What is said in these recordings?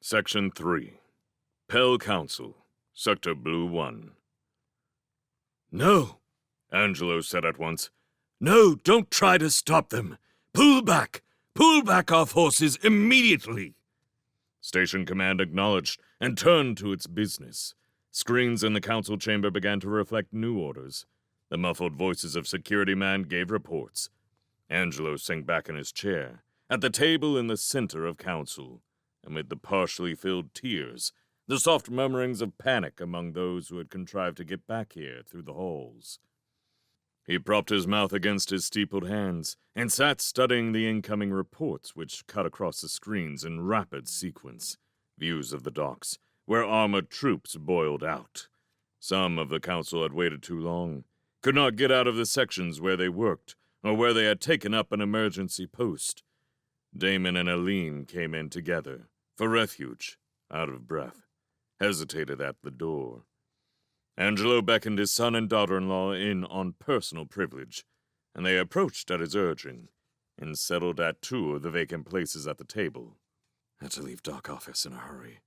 Section 3. Pell Council, Sector Blue 1. No, Angelo said at once. No, don't try to stop them. Pull back! Pull back our forces immediately! Station Command acknowledged and turned to its business. Screens in the council chamber began to reflect new orders. The muffled voices of security men gave reports. Angelo sank back in his chair, at the table in the center of council. Amid the partially filled tears, the soft murmurings of panic among those who had contrived to get back here through the halls. He propped his mouth against his steepled hands and sat studying the incoming reports which cut across the screens in rapid sequence. Views of the docks, where armored troops boiled out. Some of the council had waited too long, could not get out of the sections where they worked, or where they had taken up an emergency post. Damon and Aline came in together, for refuge, out of breath, hesitated at the door. Angelo beckoned his son and daughter-in-law in on personal privilege, and they approached at his urging, and settled at two of the vacant places at the table. Had to leave dock office in a hurry,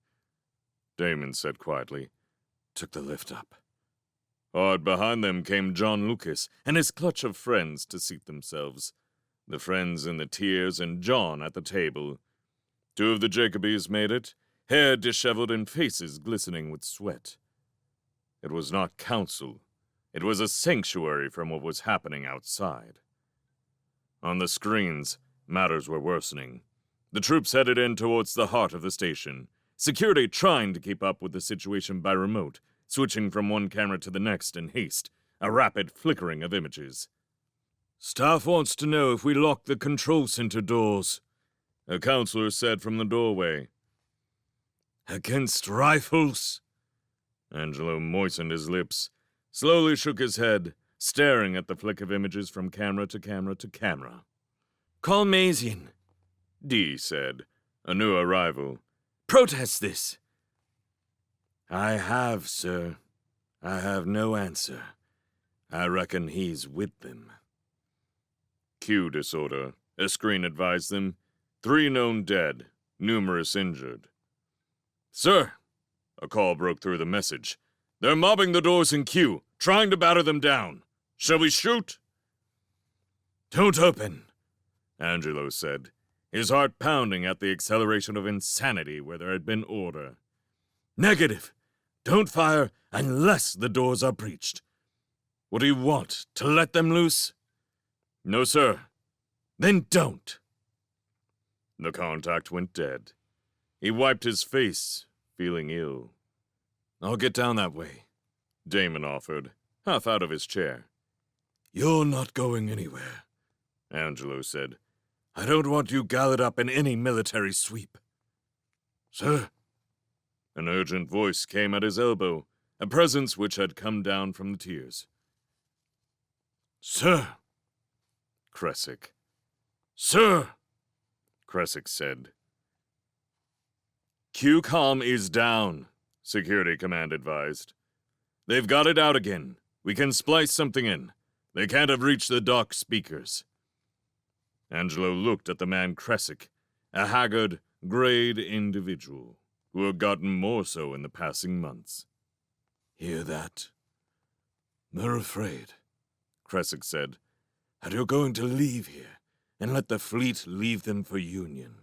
Damon said quietly. Took the lift up. Hard behind them came John Lucas and his clutch of friends to seat themselves. The friends in the tiers and John at the table. Two of the Jacobys made it, hair disheveled and faces glistening with sweat. It was not council. It was a sanctuary from what was happening outside. On the screens, matters were worsening. The troops headed in towards the heart of the station, security trying to keep up with the situation by remote, switching from one camera to the next in haste, a rapid flickering of images. Staff wants to know if we lock the control center doors, a counselor said from the doorway. Against rifles? Angelo moistened his lips, slowly shook his head, staring at the flick of images from camera to camera to camera. Call Mazian, Dee said, a new arrival. Protest this. I have, sir. I have no answer. I reckon he's with them. Q disorder, a screen advised them. 3 known dead, numerous injured. Sir, a call broke through the message. They're mobbing the doors in Q, trying to batter them down. Shall we shoot? Don't open, Angelo said, his heart pounding at the acceleration of insanity where there had been order. Negative. Don't fire unless the doors are breached. What do you want, to let them loose? No, sir. Then don't. The contact went dead. He wiped his face, feeling ill. I'll get down that way, Damon offered, half out of his chair. You're not going anywhere, Angelo said. I don't want you gathered up in any military sweep. Sir? An urgent voice came at his elbow, a presence which had come down from the tiers. Sir? Cressick. Sir? Cressick said. QCOM is down, Security Command advised. They've got it out again. We can splice something in. They can't have reached the dock speakers. Angelo looked at the man Cressick, a haggard, grayed individual who had gotten more so in the passing months. Hear that? They're afraid, Cressick said, and you're going to leave here and let the fleet leave them for Union.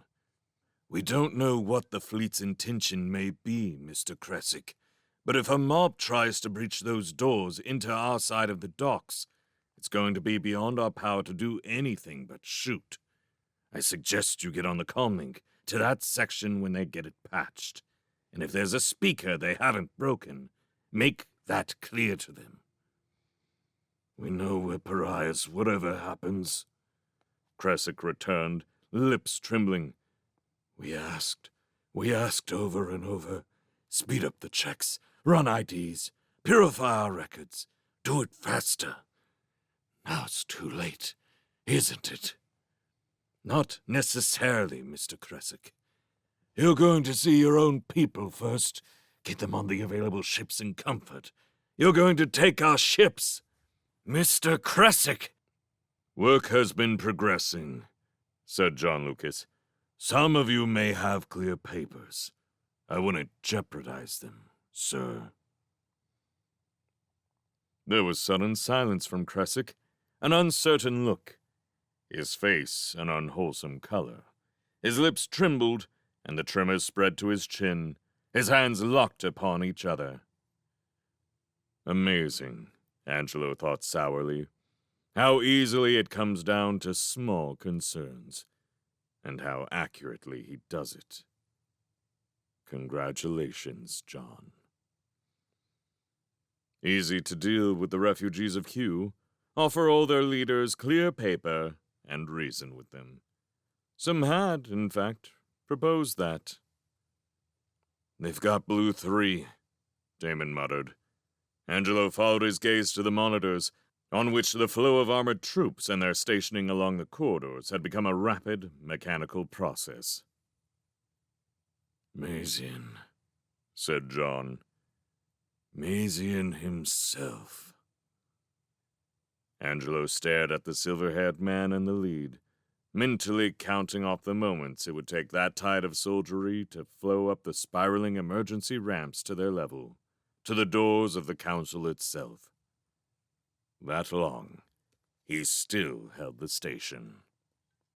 We don't know what the fleet's intention may be, Mr. Cressick, but if a mob tries to breach those doors into our side of the docks, it's going to be beyond our power to do anything but shoot. I suggest you get on the comlink to that section when they get it patched, and if there's a speaker they haven't broken, make that clear to them. We know we're pariahs, whatever happens, Cressick returned, lips trembling. We asked over and over. Speed up the checks, run IDs, purify our records, do it faster. Now it's too late, isn't it? Not necessarily, Mr. Cressick. You're going to see your own people first, get them on the available ships in comfort. You're going to take our ships. Mr. Cressick! Work has been progressing, said John Lucas. Some of you may have clear papers. I wouldn't jeopardize them, sir. There was sudden silence from Kressick, an uncertain look, his face an unwholesome color. His lips trembled, and the tremors spread to his chin, his hands locked upon each other. Amazing, Angelo thought sourly, how easily it comes down to small concerns, and how accurately he does it. Congratulations, John. Easy to deal with the refugees of Q, offer all their leaders clear paper and reason with them. Some had, in fact, proposed that. They've got Blue 3, Damon muttered. Angelo followed his gaze to the monitors, on which the flow of armored troops and their stationing along the corridors had become a rapid, mechanical process. Mazian, said John. Mazian himself. Angelo stared at the silver-haired man in the lead, mentally counting off the moments it would take that tide of soldiery to flow up the spiraling emergency ramps to their level, to the doors of the council itself. That long, he still held the station.